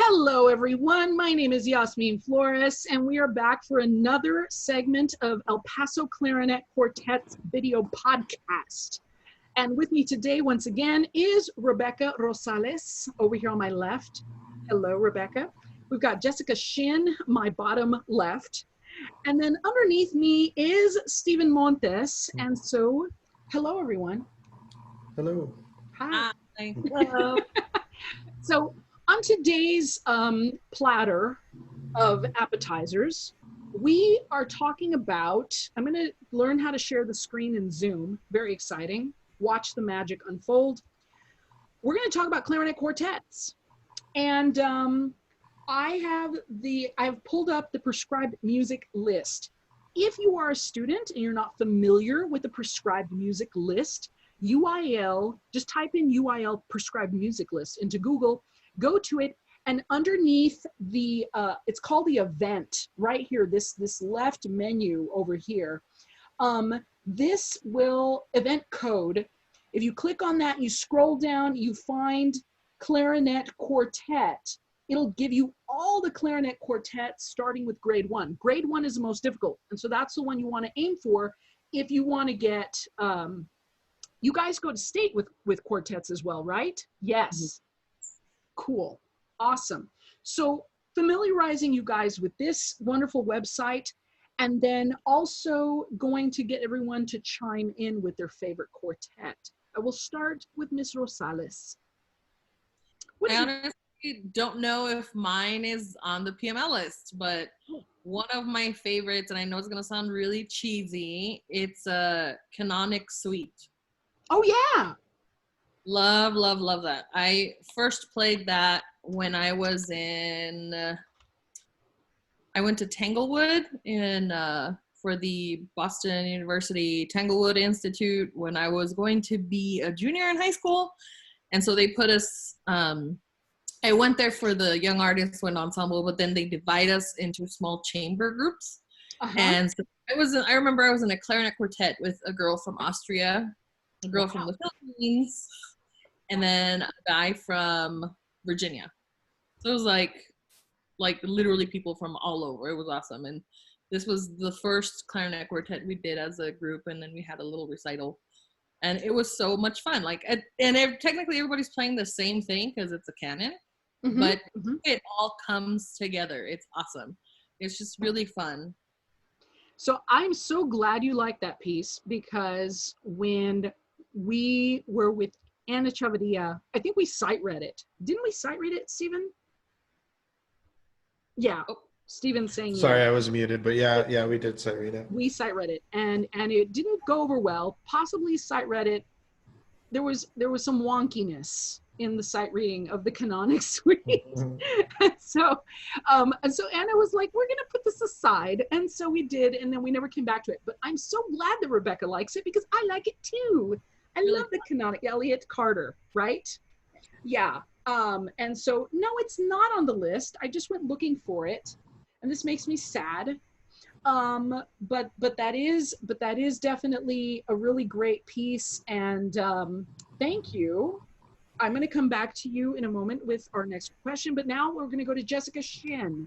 Hello, everyone. My name is Yasmin Flores, and we are back for another segment of El Paso Clarinet Quartet's video podcast. And with me today, once again, is Rebecca Rosales over here on my left. Hello, Rebecca. We've got Jessica Shin, my bottom left. And then underneath me is Stephen Montes. And so, hello, everyone. Hello. Hi. Hello. So, on today's platter of appetizers, we are talking about, I'm going to learn how to share the screen in Zoom. Very exciting. Watch the magic unfold. We're going to talk about clarinet quartets. And I've pulled up the prescribed music list. If you are a student and you're not familiar with the prescribed music list, UIL, just type in UIL prescribed music list into Google, go to it, and underneath the, it's called the event right here, this left menu over here. This will, event code, if you click on that and you scroll down, you find clarinet quartet. It'll give you all the clarinet quartets starting with grade 1. Grade 1 is the most difficult, and so that's the one you want to aim for if you want to get, you guys go to state with quartets as well, right? Yes. Mm-hmm. Cool. Awesome. So familiarizing you guys with this wonderful website, and then also going to get everyone to chime in with their favorite quartet. I will start with Miss Rosales. I honestly don't know if mine is on the PML list, but one of my favorites, and I know it's going to sound really cheesy, it's a Canonic Suite. Oh, yeah. Love, love, love that. I first played that when I was in, I went to Tanglewood for the Boston University Tanglewood Institute when I was going to be a junior in high school. And so they put us, I went there for the young artists went ensemble, but then they divide us into small chamber groups. And so I remember I was in a clarinet quartet with a girl from Austria, a girl from the Philippines, and then a guy from Virginia. So it was like literally people from all over. It was awesome. And this was the first clarinet quartet we did as a group, and then we had a little recital. And it was so much fun. Technically everybody's playing the same thing because it's a canon, but it all comes together. It's awesome. It's just really fun. So I'm so glad you like that piece, because when we were with Anna Chavarria, I think we sight read it. Didn't we sight read it, Stephen? Yeah. Oh, Stephen's saying Sorry, yeah. I was muted, but yeah, we did sight read it. We sight read it, and it didn't go over well. Possibly sight read it. There was some wonkiness in the sight reading of the Canonic Suite. and so Anna was like, we're gonna put this aside, and so we did, and then we never came back to it. But I'm so glad that Rebecca likes it, because I like it too. I love the Canonic, Elliott Carter, right? Yeah. And so no, it's not on the list. I just went looking for it, and this makes me sad. But that is definitely a really great piece, and thank you. I'm going to come back to you in a moment with our next question, but now we're going to go to Jessica Shin.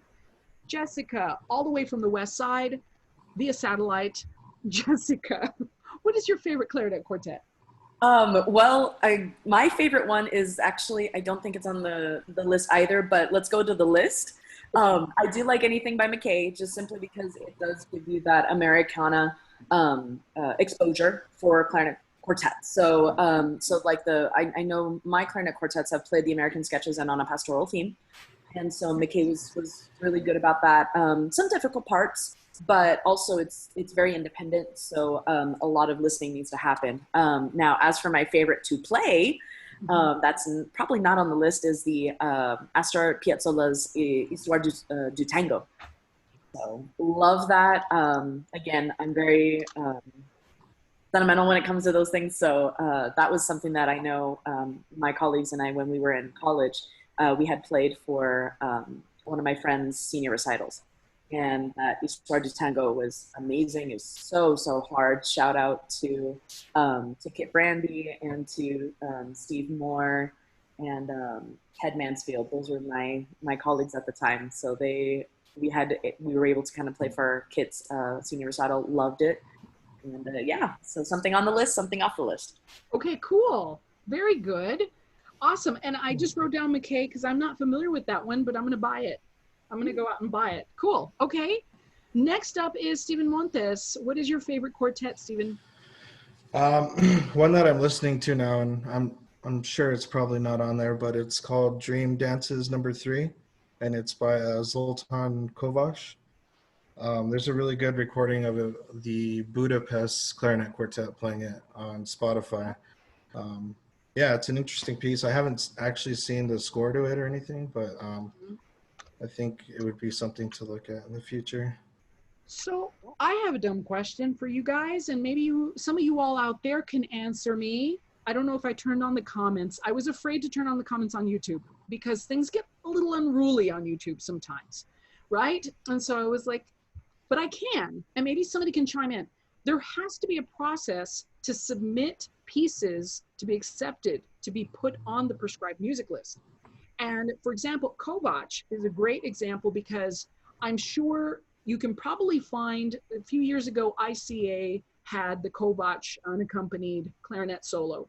Jessica, all the way from the West Side via satellite. Jessica, what is your favorite clarinet quartet? Well, my favorite one is actually, I don't think it's on the list either, but let's go to the list. I do like anything by McKay, just simply because it does give you that Americana exposure for clarinet quartets. So, I know my clarinet quartets have played the American sketches and on a pastoral theme. And so McKay was really good about that. Some difficult parts, but also it's very independent, so a lot of listening needs to happen. Now, as for my favorite to play, that's probably not on the list, is the Astor Piazzolla's Histoire du Tango. So love that. Again, I'm very sentimental when it comes to those things, so that was something that I know my colleagues and I, when we were in college, we had played for one of my friend's senior recitals. And Histoire du Tango was amazing. It was so hard. Shout out to Kit Brandy and to Steve Moore and Ted Mansfield. Those were my colleagues at the time. So we were able to kind of play for our kids' senior recital. Loved it, and yeah. So something on the list, something off the list. Okay, cool. Very good. Awesome. And I just wrote down McKay because I'm not familiar with that one, but I'm going to buy it. I'm going to go out and buy it. Cool. Okay. Next up is Stephen Montes. What is your favorite quartet, Stephen? One that I'm listening to now, and I'm sure it's probably not on there, but it's called Dream Dances Number 3, and it's by Zoltan Kovacs. There's a really good recording of the Budapest Clarinet Quartet playing it on Spotify. Yeah, it's an interesting piece. I haven't actually seen the score to it or anything, but I think it would be something to look at in the future. So I have a dumb question for you guys, and maybe some of you all out there can answer me. I don't know if I turned on the comments. I was afraid to turn on the comments on YouTube because things get a little unruly on YouTube sometimes, right? And so I was like, but I can, and maybe somebody can chime in. There has to be a process to submit pieces to be accepted, to be put on the prescribed music list. And for example, Kovacs is a great example because I'm sure you can probably find, a few years ago, ICA had the Kovacs unaccompanied clarinet solo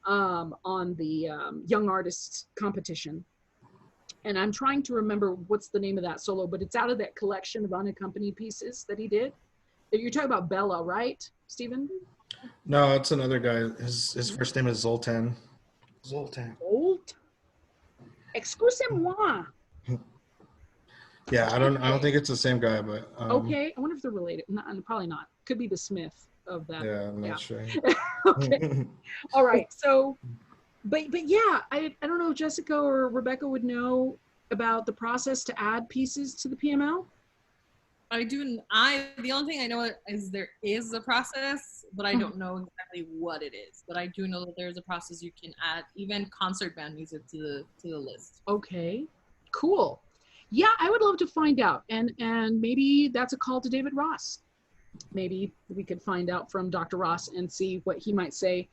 on the Young Artists competition. And I'm trying to remember what's the name of that solo, but it's out of that collection of unaccompanied pieces that he did. You're talking about Bella, right, Stephen? No, it's another guy. His first name is Zoltan. Zoltan. Old? Excusez-moi. Yeah, I don't think it's the same guy, but okay, I wonder if they're related. Probably not. Could be the Smith of that. Yeah, I'm not sure. Okay. All right. So, but yeah, I don't know if Jessica or Rebecca would know about the process to add pieces to the PML. I do. The only thing I know is there is a process, but I don't know exactly what it is. But I do know that there's a process you can add even concert band music to the list. Okay, cool. Yeah, I would love to find out, and maybe that's a call to David Ross. Maybe we could find out from Dr. Ross and see what he might say,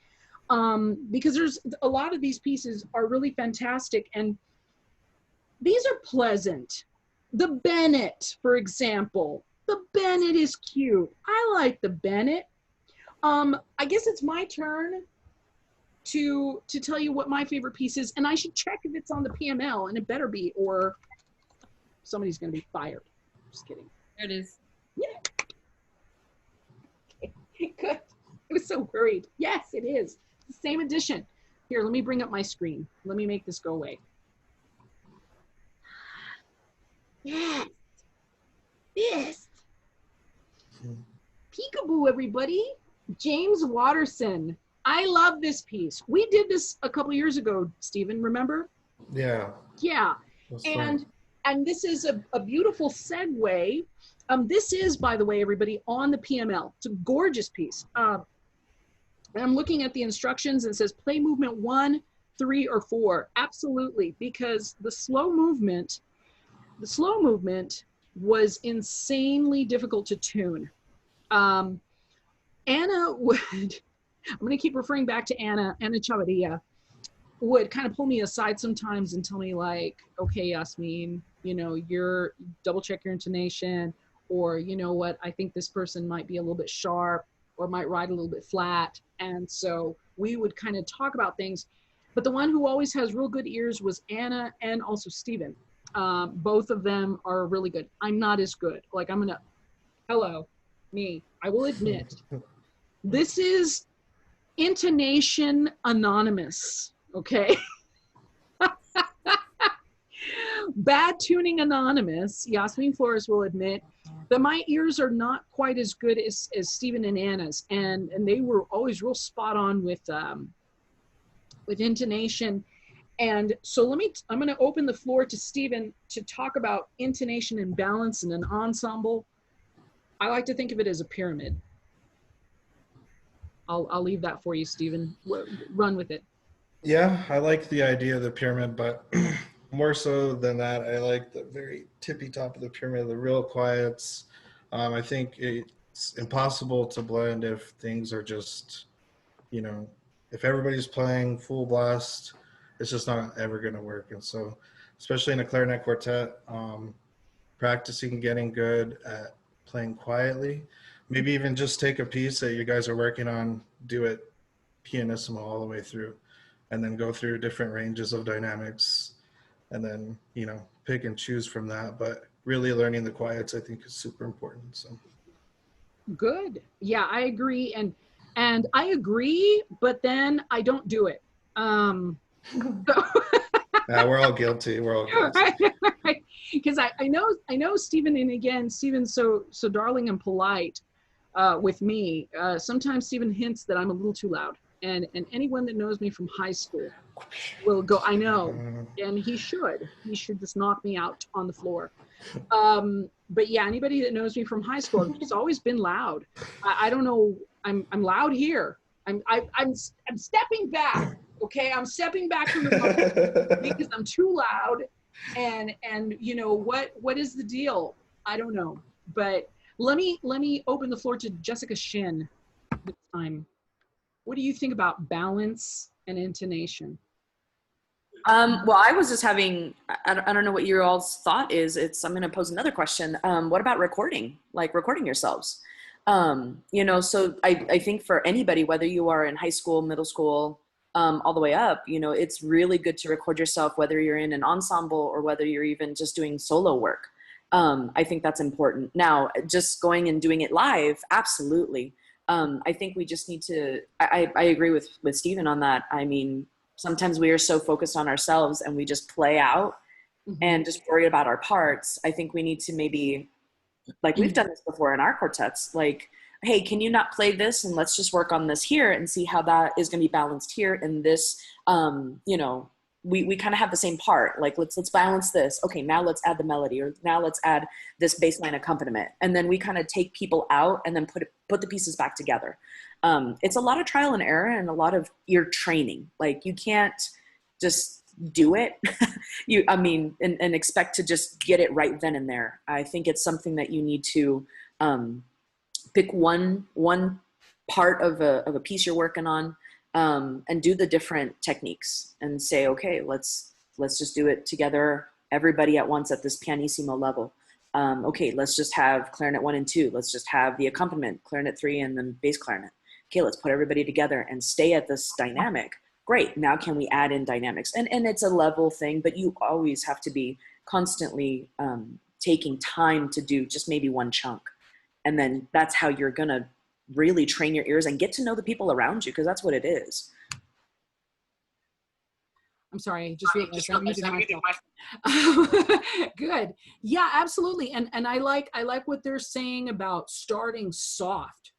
because there's a lot of these pieces are really fantastic, and these are pleasant. The Bennett, for example. The Bennett is cute. I like the Bennett. I guess it's my turn to tell you what my favorite piece is, and I should check if it's on the PML, and it better be, or somebody's going to be fired. Just kidding. There it is. Yeah. Okay, good. I was so worried. Yes, it is. The same edition. Here, let me bring up my screen. Let me make this go away. Yes. This. Peekaboo, everybody. James Watterson. I love this piece. We did this a couple years ago, Stephen, remember? Yeah. Yeah. And this is a beautiful segue. This is, by the way, everybody, on the PML. It's a gorgeous piece. And I'm looking at the instructions and it says play movement 1, 3, or 4. Absolutely, because the slow movement was insanely difficult to tune. Anna would, I'm going to keep referring back to Anna Chavarria, would kind of pull me aside sometimes and tell me like, okay, Yasmin, you know, you're double check your intonation, or you know what, I think this person might be a little bit sharp or might ride a little bit flat. And so we would kind of talk about things, but the one who always has real good ears was Anna and also Stephen. Both of them are really good. I'm not as good. Like hello, me, I will admit, this is intonation anonymous, okay? Bad tuning anonymous. Yasmin Flores will admit that my ears are not quite as good as Stephen and Anna's, and they were always real spot on with intonation. And so I'm going to open the floor to Stephen to talk about intonation and balance in an ensemble. I like to think of it as a pyramid. I'll leave that for you, Stephen. Run with it. Yeah, I like the idea of the pyramid, but more so than that, I like the very tippy top of the pyramid, the real quiets. I think it's impossible to blend if things are just, you know, if everybody's playing full blast it's just not ever going to work. And so, especially in a clarinet quartet, practicing getting good at playing quietly, maybe even just take a piece that you guys are working on, do it pianissimo all the way through, and then go through different ranges of dynamics, and then, you know, pick and choose from that. But really learning the quiets, I think, is super important. So Good. Yeah, I agree. And I agree, but then I don't do it. So we're all guilty. We're all guilty. right. Because I know Stephen, and again, Stephen's so darling and polite with me. Sometimes Stephen hints that I'm a little too loud. And anyone that knows me from high school will go, I know. And he should just knock me out on the floor. But yeah, anybody that knows me from high school, I've just always been loud. I don't know. I'm loud here. I'm stepping back. Okay, I'm stepping back from the mic because I'm too loud. And you know what is the deal? I don't know. But let me open the floor to Jessica Shin this time. What do you think about balance and intonation? Well, I was just having, I don't know what your all's thought is. I'm going to pose another question. What about recording, like recording yourselves? You know, so I think for anybody, whether you are in high school, middle school, all the way up, you know, it's really good to record yourself, whether you're in an ensemble or whether you're even just doing solo work. I think that's important. Now, just going and doing it live, absolutely. I think we just need to, I agree with Stephen on that. I mean, sometimes we are so focused on ourselves and we just play out and just worry about our parts. I think we need to maybe, like we've done this before in our quartets, like, hey, can you not play this? And let's just work on this here and see how that is going to be balanced here. And this, you know, we kind of have the same part. Like, let's balance this. Okay, now let's add the melody, or now let's add this bass line accompaniment. And then we kind of take people out and then put the pieces back together. It's a lot of trial and error and a lot of ear training. Like, you can't just do it and expect to just get it right then and there. I think it's something that you need to pick one part of a piece you're working on, and do the different techniques and say, okay, let's just do it together, everybody at once at this pianissimo level. Okay, let's just have clarinet 1 and 2. Let's just have the accompaniment, clarinet 3 and then bass clarinet. Okay, let's put everybody together and stay at this dynamic. Great, now can we add in dynamics? And it's a level thing, but you always have to be constantly taking time to do just maybe one chunk. And then that's how you're gonna really train your ears and get to know the people around you, because that's what it is. I'm sorry, just realized I'm muting myself. Good. Yeah, absolutely. And I like what they're saying about starting soft.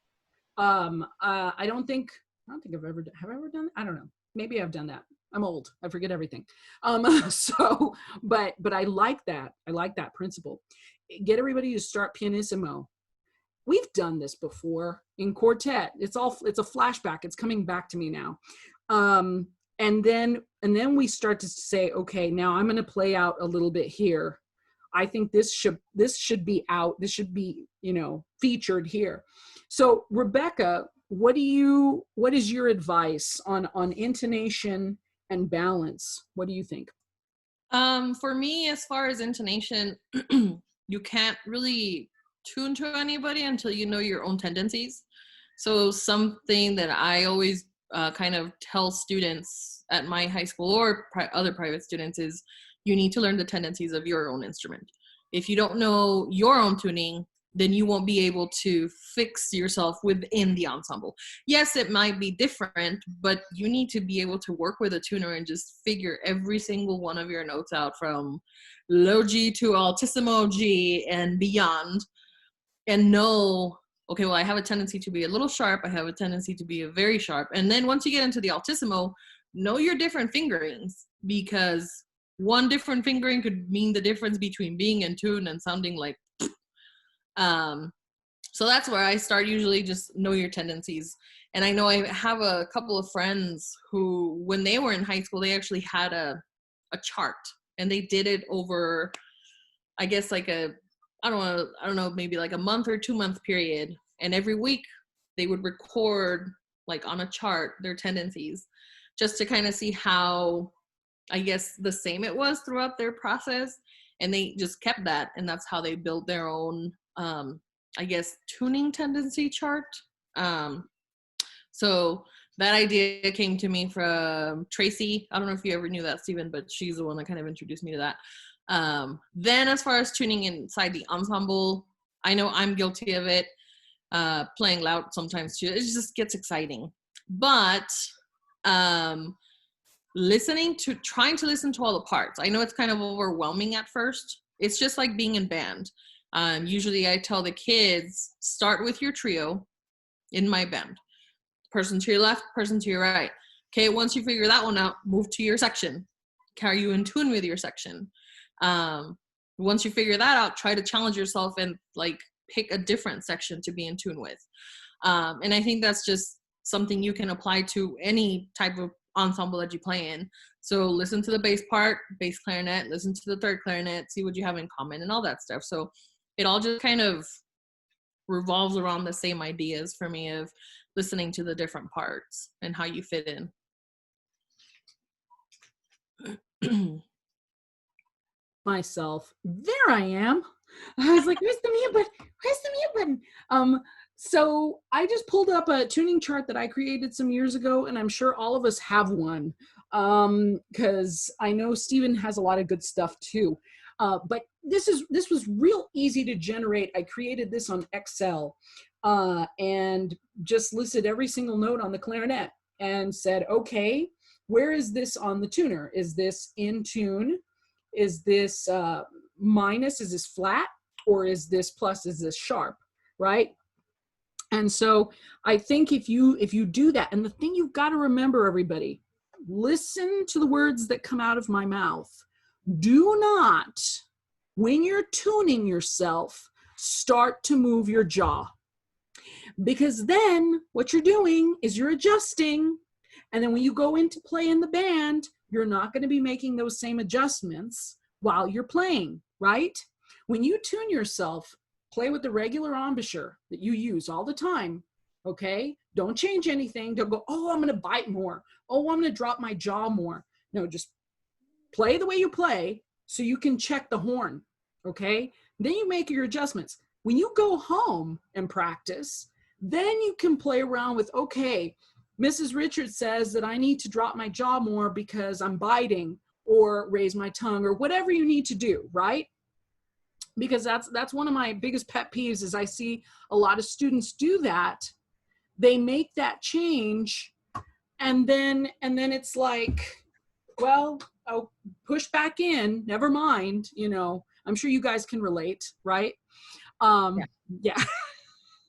I don't think I've ever done that. I don't know. Maybe I've done that. I'm old. I forget everything. So, but I like that. I like that principle. Get everybody to start pianissimo. We've done this before in quartet. It's a flashback. It's coming back to me now. And then we start to say, okay, now I'm going to play out a little bit here. I think this should be out. This should be, you know, featured here. So Rebecca, what is your advice on intonation and balance? What do you think? For me, as far as intonation, you can't really tune to anybody until you know your own tendencies. So something that I always kind of tell students at my high school or other private students is you need to learn the tendencies of your own instrument. If you don't know your own tuning, then you won't be able to fix yourself within the ensemble. Yes, it might be different, but you need to be able to work with a tuner and just figure every single one of your notes out from low G to altissimo G and beyond, and know, okay, well, I have a tendency to be a little sharp. I have a tendency to be a very sharp. And then once you get into the altissimo, know your different fingerings, because one different fingering could mean the difference between being in tune and sounding like so that's where I start. Usually just know your tendencies. And I know I have a couple of friends who, when they were in high school, they actually had a chart, and they did it over, I guess, like I don't know, maybe like a month or 2 month period. And every week they would record, like on a chart, their tendencies, just to kind of see how I guess the same it was throughout their process, and they just kept that, and that's how they built their own I guess tuning tendency chart. So that idea came to me from Tracy. I don't know if you ever knew that, Stephen, but she's the one that kind of introduced me to that. Then as far as tuning inside the ensemble, I know I'm guilty of it, playing loud sometimes too. It just gets exciting. But trying to listen to all the parts. I know it's kind of overwhelming at first. It's just like being in band. Usually I tell the kids, start with your trio in my band. Person to your left, person to your right. Okay, once you figure that one out, move to your section. Are you in tune with your section? Once you figure that out, try to challenge yourself and like pick a different section to be in tune with. And I think that's just something you can apply to any type of ensemble that you play in. So listen to the bass part, bass clarinet, listen to the third clarinet, see what you have in common and all that stuff. So it all just kind of revolves around the same ideas for me of listening to the different parts and how you fit in. Myself, there I am. I was like, where's the mute button? Where's the mute button? So I just pulled up a tuning chart that I created some years ago, and I'm sure all of us have one, because I know Stephen has a lot of good stuff too. But this was real easy to generate. I created this on Excel and just listed every single note on the clarinet and said, okay, where is this on the tuner? Is this in tune? Is this minus? Is this flat? Or is this plus? Is this sharp? Right? And so I think if you do that, and the thing you've got to remember, everybody, listen to the words that come out of my mouth. Do not, when you're tuning yourself, start to move your jaw. Because then what you're doing is you're adjusting. And then when you go into play in the band, you're not going to be making those same adjustments while you're playing, right? When you tune yourself, play with the regular embouchure that you use all the time, okay? Don't change anything. Don't go, oh, I'm going to bite more. Oh, I'm going to drop my jaw more. No, just play the way you play so you can check the horn, okay? Then you make your adjustments. When you go home and practice, then you can play around with, okay, Mrs. Richards says that I need to drop my jaw more because I'm biting, or raise my tongue, or whatever you need to do, right? Because that's one of my biggest pet peeves is I see a lot of students do that. They make that change, and then it's like, well, I'll push back in, never mind, you know. I'm sure you guys can relate, right? Yeah.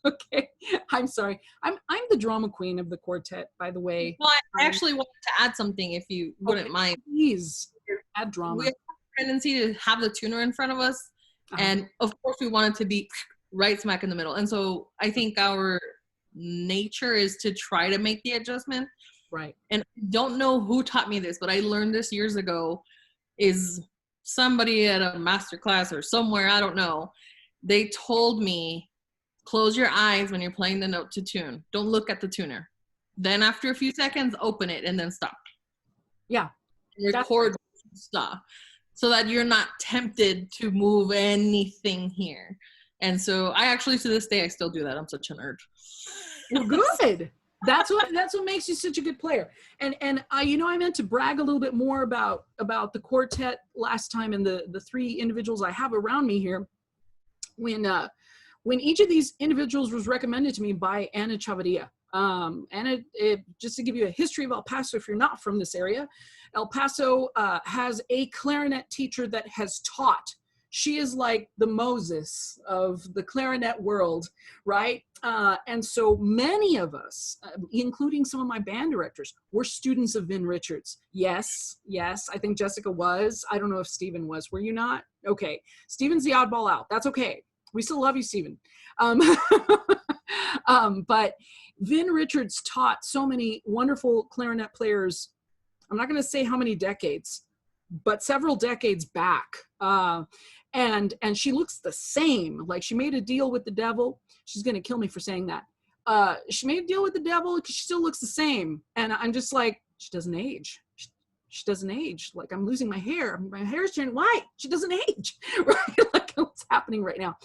Okay, I'm sorry. I'm the drama queen of the quartet, by the way. Well, I actually wanted to add something, if you wouldn't mind. Please add drama. We have a tendency to have the tuner in front of us, and of course we want it to be right smack in the middle. And so I think our nature is to try to make the adjustment. Right. And I don't know who taught me this, but I learned this years ago. Is somebody at a master class or somewhere, I don't know. They told me, close your eyes when you're playing the note to tune. Don't look at the tuner. Then after a few seconds, open it and then stop. Yeah. Record stuff so that you're not tempted to move anything here. And so I actually, to this day, I still do that. I'm such a nerd. Well, good. That's what makes you such a good player. And I, you know, I meant to brag a little bit more about the quartet last time, and the three individuals I have around me here. When each of these individuals was recommended to me by Anna Chavarria. Anna, just to give you a history of El Paso, if you're not from this area, El Paso has a clarinet teacher that has taught. She is like the Moses of the clarinet world, right? And so many of us, including some of my band directors, were students of Vin Richards. Yes, I think Jessica was. I don't know if Stephen was. Were you not? Okay, Stephen's the oddball out. That's okay. We still love you, Stephen. But Vin Richards taught so many wonderful clarinet players. I'm not going to say how many decades, but several decades back. And she looks the same. Like, she made a deal with the devil. She's going to kill me for saying that. She made a deal with the devil because she still looks the same. And I'm just like, she doesn't age. She doesn't age. Like, I'm losing my hair. My hair's turning white. She doesn't age, right? Like, what's happening right now?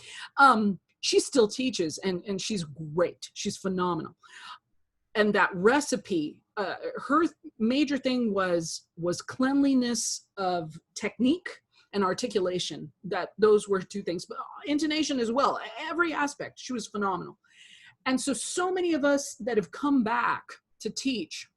She still teaches, and she's great. She's phenomenal. And that recipe, her major thing was cleanliness of technique and articulation. That those were two things, but intonation as well. Every aspect, she was phenomenal. And so many of us that have come back to teach,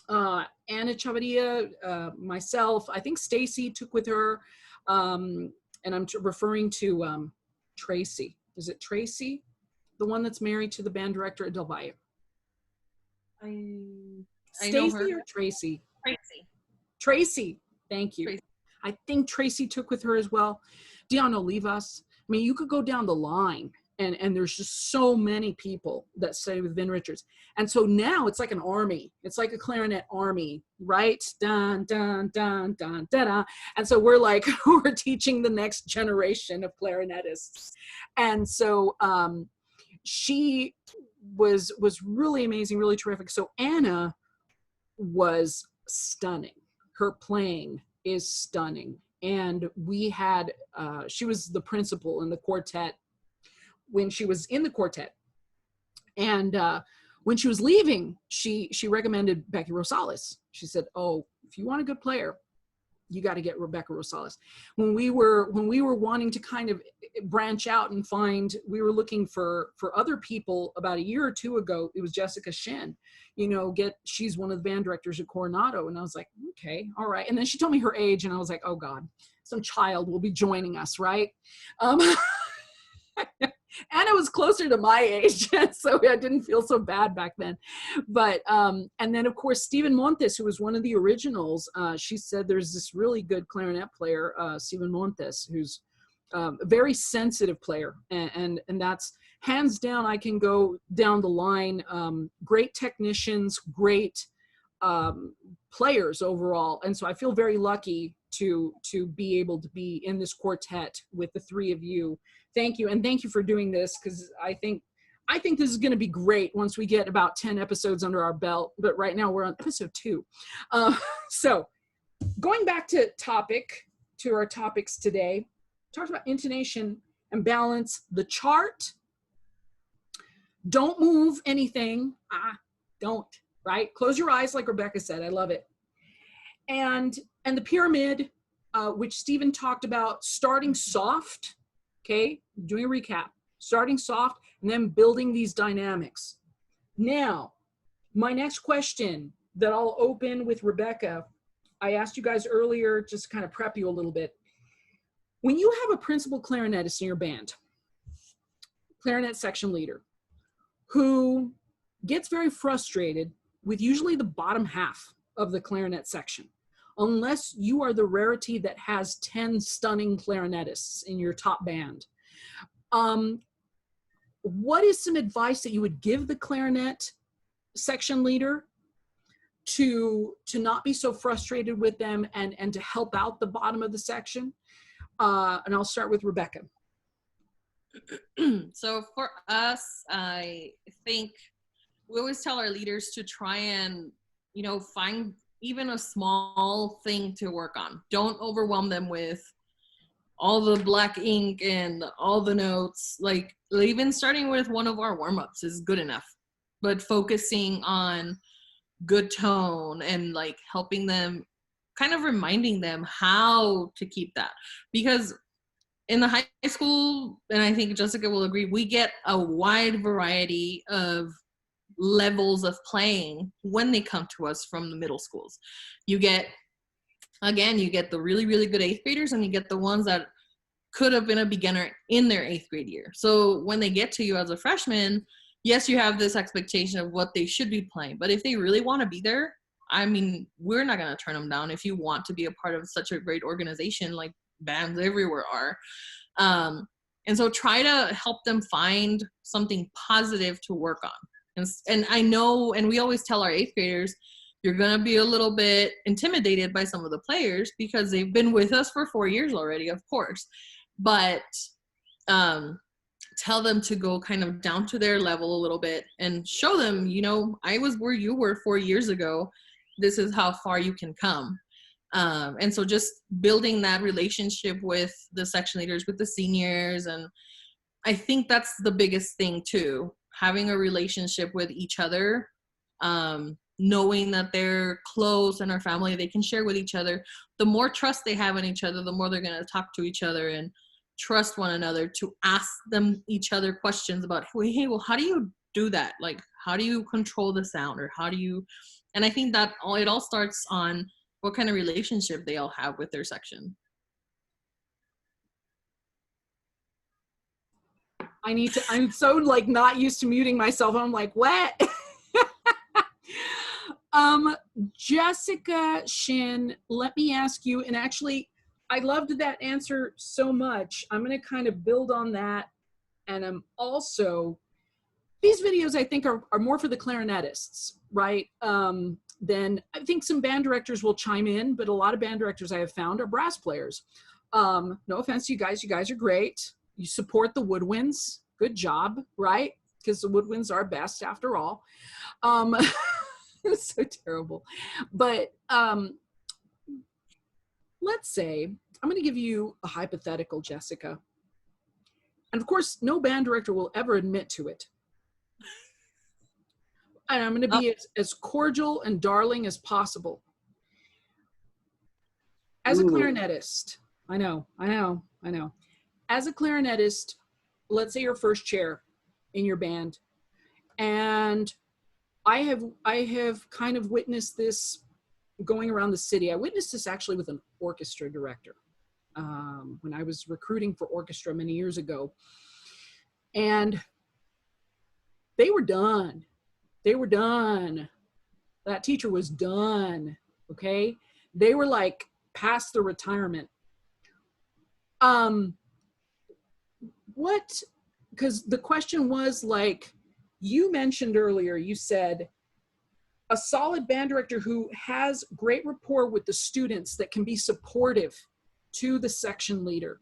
Anna Chavarria, myself, I think Stacy took with her, and I'm referring to Tracy. Is it Tracy? The one that's married to the band director at Del Valle? Stacy or Tracy? Tracy. Thank you. Tracy. I think Tracy took with her as well. Dion Olivas. I mean, you could go down the line, and there's just so many people that study with Vin Richards. And so now it's like an army. It's like a clarinet army, right? Dun, dun, dun, dun, da, da. And so we're like, we're teaching the next generation of clarinetists. And so she was really amazing, really terrific. So Anna was stunning. Her playing is stunning. And we had, she was the principal in the quartet when she was in the quartet. And when she was leaving, she recommended Becky Rosales. She said, oh, if you want a good player, you got to get Rebecca Rosales. When we were wanting to kind of branch out and find, we were looking for other people about a year or two ago. It was Jessica Shen, she's one of the band directors at Coronado. And I was like, okay, all right. And then she told me her age, and I was like, oh God, some child will be joining us, right? Anna was closer to my age, so I didn't feel so bad back then. But, and then of course, Stephen Montes, who was one of the originals, she said there's this really good clarinet player, Stephen Montes, who's a very sensitive player. And that's hands down, I can go down the line, great technicians, great players overall. And so I feel very lucky to be able to be in this quartet with the three of you. Thank you. And thank you for doing this, because I think this is going to be great once we get about 10 episodes under our belt. But right now we're on episode 2. So going back to our topics today, talked about intonation and balance, the chart. Don't move anything. Don't, right? Close your eyes like Rebecca said. I love it. And the pyramid, which Stephen talked about, starting soft. Okay, doing a recap, starting soft and then building these dynamics. Now, my next question that I'll open with Rebecca, I asked you guys earlier, just to kind of prep you a little bit. When you have a principal clarinetist in your band, clarinet section leader, who gets very frustrated with usually the bottom half of the clarinet section, unless you are the rarity that has 10 stunning clarinetists in your top band. What is some advice that you would give the clarinet section leader to not be so frustrated with them and to help out the bottom of the section? And I'll start with Rebecca. So for us, I think we always tell our leaders to try and, find even a small thing to work on. Don't overwhelm them with all the black ink and all the notes. Like, even starting with one of our warm-ups is good enough, but focusing on good tone and like helping them, kind of reminding them how to keep that. Because in the high school, and I think Jessica will agree, we get a wide variety of levels of playing when they come to us from the middle schools. You get the really, really good 8th graders, and you get the ones that could have been a beginner in their 8th grade year. So when they get to you as a freshman, yes, you have this expectation of what they should be playing. But if they really want to be there, I mean, we're not going to turn them down if you want to be a part of such a great organization like bands everywhere are. And so try to help them find something positive to work on. And I know, and we always tell our 8th graders, you're going to be a little bit intimidated by some of the players because they've been with us for 4 years already, of course. But tell them to go kind of down to their level a little bit and show them, I was where you were 4 years ago. this is how far you can come. And so just building that relationship with the section leaders, with the seniors, and I think that's the biggest thing too, having a relationship with each other, knowing that they're close and our family, they can share with each other. The more trust they have in each other, the more they're going to talk to each other and trust one another to ask them each other questions about, hey, well, how do you do that? Like, how do you control the sound, or how do you, and I think that it all starts on what kind of relationship they all have with their section. I'm so like not used to muting myself. I'm like, what? Jessica Shin, let me ask you, and actually, I loved that answer so much. I'm going to kind of build on that. And I'm also, these videos I think are more for the clarinetists, right? Then I think some band directors will chime in, but a lot of band directors I have found are brass players. No offense to you guys are great. You support the woodwinds, good job, right? Because the woodwinds are best after all. It's so terrible. But let's say, I'm gonna give you a hypothetical, Jessica. And of course, no band director will ever admit to it. And I'm gonna be as cordial and darling as possible. As a clarinetist, I know. As a clarinetist, let's say you're first chair in your band, and I have kind of witnessed this going around the city. I witnessed this actually with an orchestra director when I was recruiting for orchestra many years ago, and they were done. That teacher was done. Okay, they were like past the retirement. Because the question was, like, you mentioned earlier, you said a solid band director who has great rapport with the students that can be supportive to the section leader.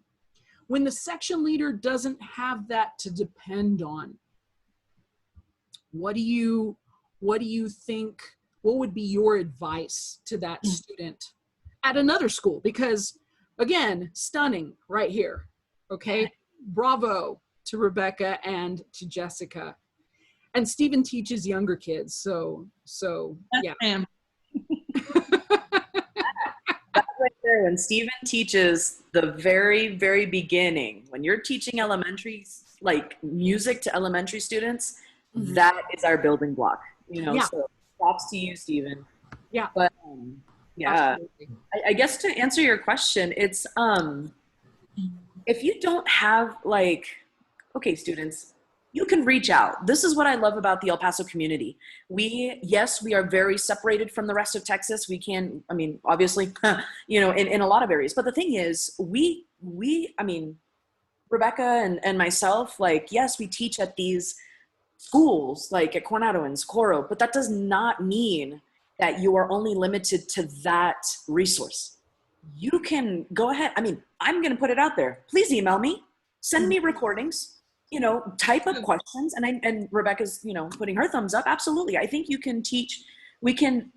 When the section leader doesn't have that to depend on, what do you think, what would be your advice to that student at another school? Because again, stunning right here. Okay, bravo to Rebecca and to Jessica. And Stephen teaches younger kids, so yeah. That's right there. When Stephen teaches the very, very beginning, when you're teaching elementary, like music to elementary students, that is our building block. You know, so props to you, Stephen. Yeah. But yeah, I guess to answer your question, it's if you don't have like, okay, students, you can reach out. This is what I love about the El Paso community. We are very separated from the rest of Texas. We can, I mean, obviously, you know, in a lot of areas. But the thing is, I mean, Rebecca and myself, like, yes, we teach at these schools, like at Coronado and Socorro, but that does not mean that you are only limited to that resource. You can go ahead. I mean, I'm going to put it out there. Please email me, send me recordings. You know, type up questions, and Rebecca's, you know, putting her thumbs up. Absolutely. I think you can teach, we can,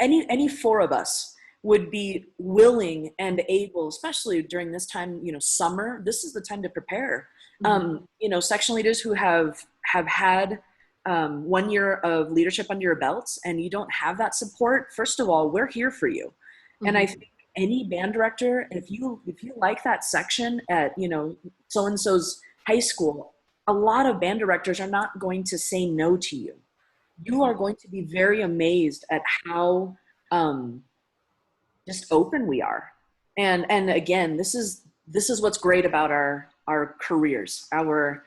any four of us would be willing and able, especially during this time, you know, summer, this is the time to prepare. You know, section leaders who have had 1 year of leadership under your belts and you don't have that support, first of all, we're here for you. And I think any band director, if you like that section at, you know, so-and-so's high school, a lot of band directors are not going to say no to you. You are going to be very amazed at how just open we are. And again, this is what's great about our careers, our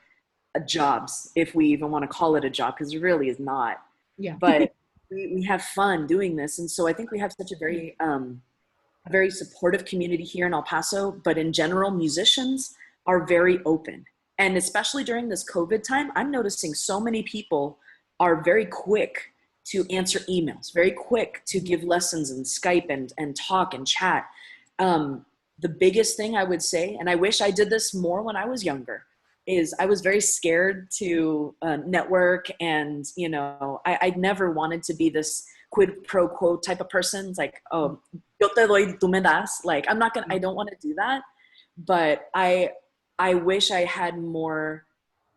jobs, if we even want to call it a job, because it really is not. Yeah. But we have fun doing this. And so I think we have such a very supportive community here in El Paso, but in general, musicians are very open. And especially during this COVID time, I'm noticing so many people are very quick to answer emails, very quick to give lessons and Skype and talk and chat. The biggest thing I would say, and I wish I did this more when I was younger, is I was very scared to network, and, you know, I never wanted to be this quid pro quo type of person. It's like, oh, yo te doy, tú me das. Like, I don't want to do that. But I wish I had more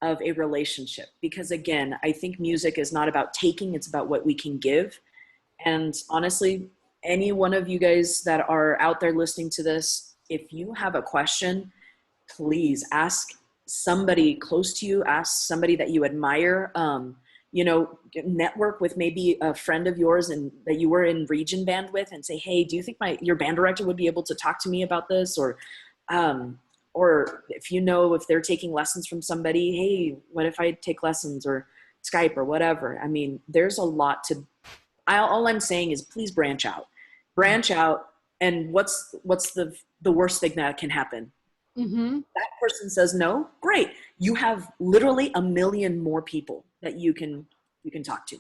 of a relationship, because again, I think music is not about taking, it's about what we can give. And honestly, any one of you guys that are out there listening to this, if you have a question, please ask somebody close to you, ask somebody that you admire, you know, network with maybe a friend of yours and that you were in region band with, and say, hey, do you think your band director would be able to talk to me about this? Or if you know, if they're taking lessons from somebody, hey, what if I take lessons, or Skype or whatever? I mean, there's a lot to, all I'm saying is please branch out. And what's the worst thing that can happen? Mm-hmm. That person says no, great. You have literally a million more people that you can talk to.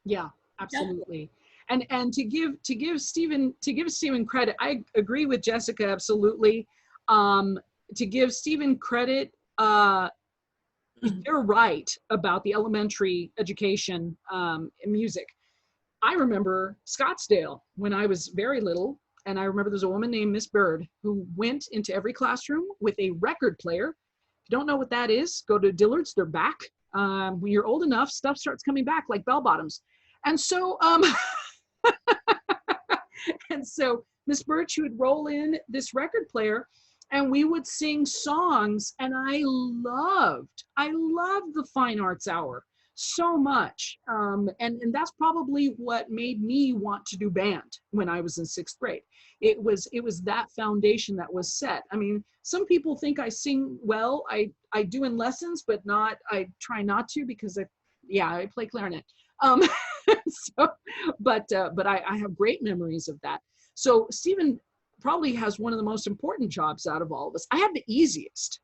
Yeah, absolutely. Yeah. And to give Stephen credit, I agree with Jessica absolutely. To give Stephen credit, you're right about the elementary education in music. I remember Scottsdale when I was very little, and I remember there's a woman named Miss Bird who went into every classroom with a record player. If you don't know what that is, go to Dillard's, they're back. When you're old enough, stuff starts coming back like bell bottoms. And so, and so Miss Bird, she would roll in this record player and we would sing songs, and I loved the fine arts hour so much. And that's probably what made me want to do band when I was in 6th grade. It was that foundation that was set. I mean, some people think I sing well. I do in lessons, but I try not to, because I play clarinet. So, but I have great memories of that. So Stephen probably has one of the most important jobs out of all of us. I have the easiest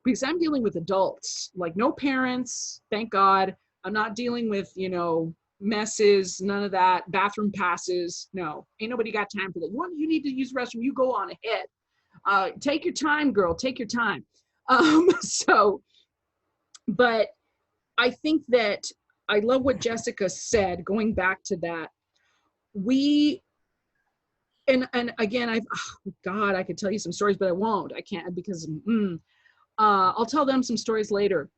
because I'm dealing with adults, like no parents, thank God. I'm not dealing with, you know, messes, none of that, bathroom passes. No, ain't nobody got time for that. You need to use the restroom, you go on ahead. Take your time, girl, take your time. But I think that I love what Jessica said, going back to that. And again, I could tell you some stories, but I won't. I can't, because I'll tell them some stories later.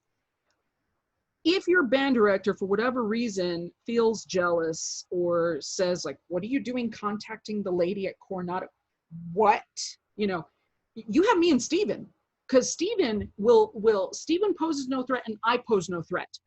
If your band director, for whatever reason, feels jealous or says, like, what are you doing contacting the lady at Coronado? What? You know, you have me and Stephen, because Stephen poses no threat and I pose no threat,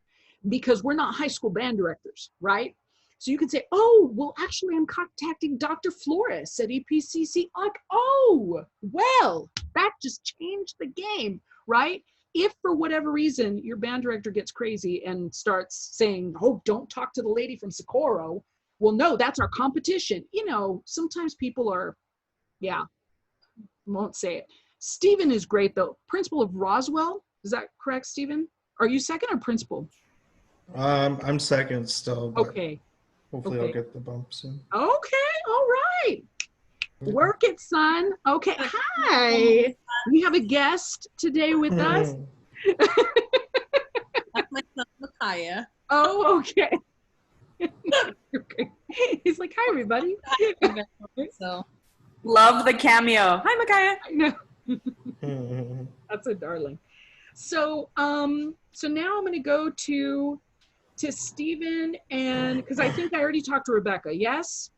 because we're not high school band directors, right? So you could say, oh, well, actually, I'm contacting Dr. Flores at EPCC. Like, oh, well, that just changed the game, right? If for whatever reason your band director gets crazy and starts saying, oh, don't talk to the lady from Socorro, well, no, that's our competition. You know, sometimes people are, won't say it. Stephen is great, though. Principal of Roswell, is that correct, Stephen? Are you second or principal? I'm second still, but okay. Hopefully I'll get the bump soon. Okay, all right. Work it, son. Okay, hi. We have a guest today with us. That's my son, Micaiah. Oh, okay. Okay. He's like, hi, everybody. So, love the cameo. Hi, Micaiah. I know. That's a darling. So, so now I'm going to go to Stephen, and because I think I already talked to Rebecca. Yes.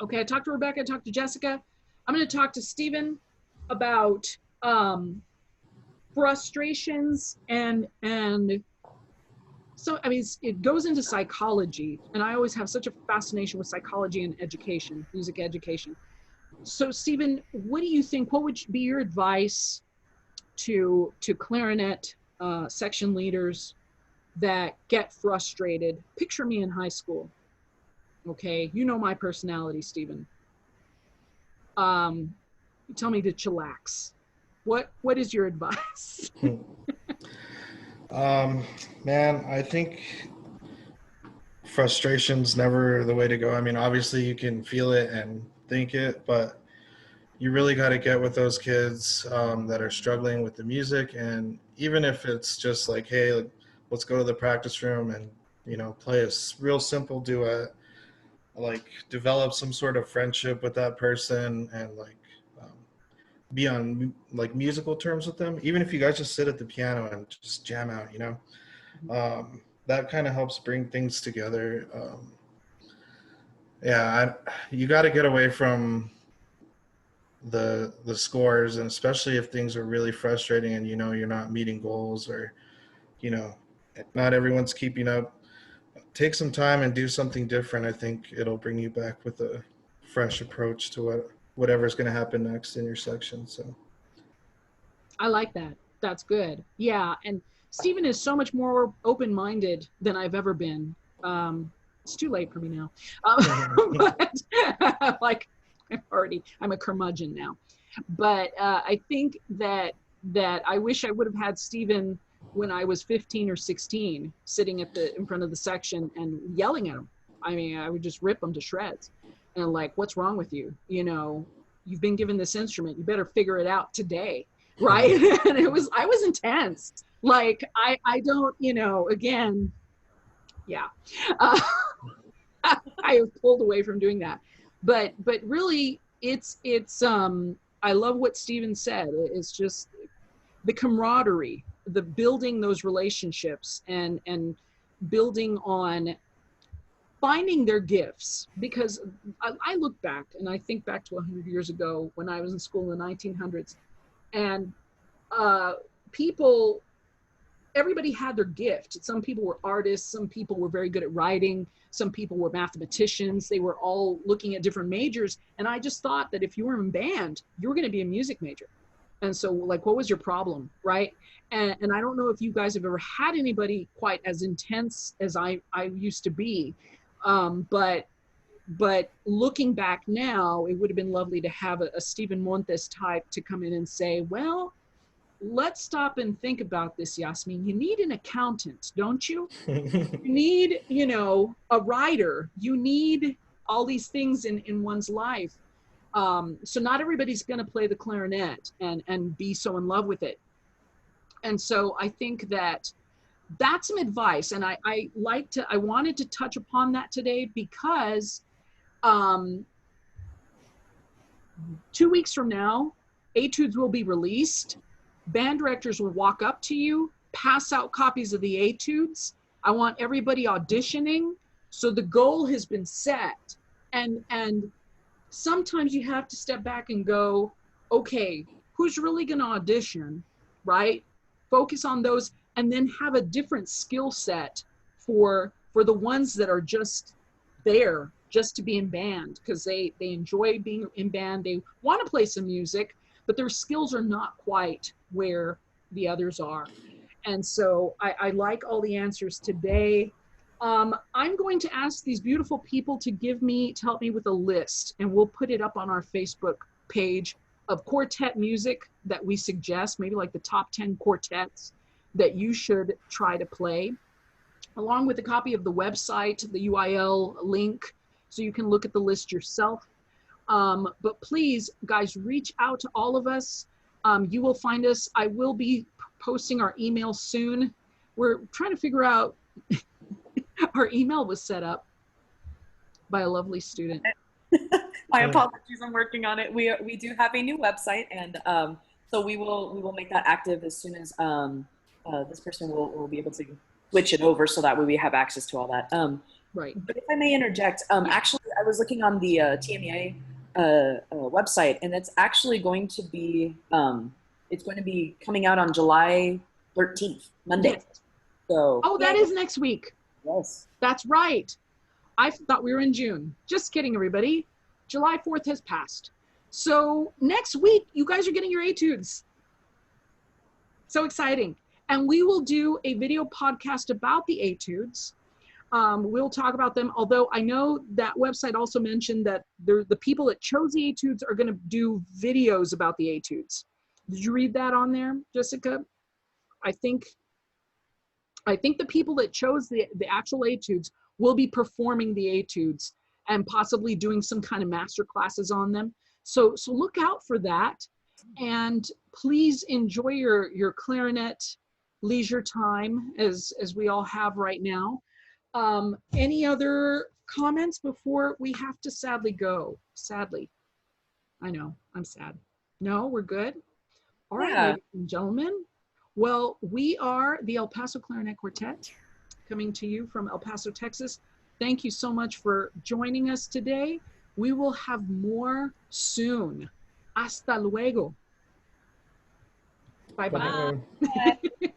Okay, I talked to Rebecca, I talked to Jessica. I'm going to talk to Stephen about frustrations and so, I mean, it goes into psychology, and I always have such a fascination with psychology and education, music education. So Stephen, what do you think, what would be your advice to clarinet section leaders that get frustrated? Picture me in high school. Okay, you know my personality, Stephen. You tell me to chillax. What is your advice? Man, I think frustration's never the way to go. I mean, obviously you can feel it and think it, but you really got to get with those kids that are struggling with the music. And even if it's just like, hey, let's go to the practice room and, you know, play a real simple duet. like develop some sort of friendship with that person and like um, be on like musical terms with them, even if you guys just sit at the piano and just jam out, you know. That kind of helps bring things together. Yeah, you got to get away from the scores, and especially if things are really frustrating and you know you're not meeting goals, or you know not everyone's keeping up. Take some time and do something different. I think it'll bring you back with a fresh approach to whatever's going to happen next in your section. So I like that. That's good. Yeah, and Stephen is so much more open-minded than I've ever been. It's too late for me now, but like I'm a curmudgeon now. But I think that I wish I would have had Stephen when I was 15 or 16, sitting in front of the section and yelling at him. I mean, I would just rip him to shreds, and like, what's wrong with you? You know, you've been given this instrument. You better figure it out today, right? And I was intense. Like, I don't, you know, again, yeah. Uh, I have pulled away from doing that, but really, I love what Stephen said. It's just the camaraderie, the building those relationships, and building on finding their gifts. Because I look back and I think back to 100 years ago when I was in school in the 1900s, and people, everybody had their gift. Some people were artists, some people were very good at writing, some people were mathematicians. They were all looking at different majors, and I just thought that if you were in band, you were going to be a music major. And so, like, what was your problem, right? And I don't know if you guys have ever had anybody quite as intense as I used to be, but looking back now, it would have been lovely to have a Stephen Montes type to come in and say, well, let's stop and think about this, Yasmin. You need an accountant, don't you? You need, you know, a writer. You need all these things in one's life. So not everybody's going to play the clarinet and be so in love with it. And so I think that that's some advice. And I wanted to touch upon that today because 2 weeks from now, etudes will be released. Band directors will walk up to you, pass out copies of the etudes. I want everybody auditioning. So the goal has been set. And sometimes you have to step back and go, okay, who's really going to audition, right? Focus on those, and then have a different skill set for the ones that are just there just to be in band, because they enjoy being in band. They want to play some music, but their skills are not quite where the others are. And so I like all the answers today. I'm going to ask these beautiful people to help me with a list, and we'll put it up on our Facebook page of quartet music that we suggest, maybe like the top 10 quartets that you should try to play, along with a copy of the website, the UIL link, so you can look at the list yourself. But please, guys, reach out to all of us. You will find us. I will be posting our email soon. We're trying to figure out, our email was set up by a lovely student. My apologies, I'm working on it. We do have a new website, and so we will make that active as soon as this person will be able to switch it over, so that way we have access to all that. Right. But if I may interject, actually, I was looking on the TMEA website, and it's actually going to be coming out on July 13th, Monday. Yes. So. Oh, that is next week. Yes. That's right. I thought we were in June. Just kidding, everybody. July 4th has passed. So next week, you guys are getting your etudes. So exciting. And we will do a video podcast about the etudes. We'll talk about them, although I know that website also mentioned that the people that chose the etudes are going to do videos about the etudes. Did you read that on there, Jessica? I think the people that chose the actual etudes will be performing the etudes and possibly doing some kind of master classes on them. So look out for that. And please enjoy your clarinet leisure time as we all have right now. Any other comments before we have to sadly go? Sadly. I know, I'm sad. No, we're good? All right, Yeah. ladies and gentlemen. Well, we are the El Paso Clarinet Quartet, coming to you from El Paso, Texas. Thank you so much for joining us today. We will have more soon. Hasta luego. Bye-bye. Bye. Bye.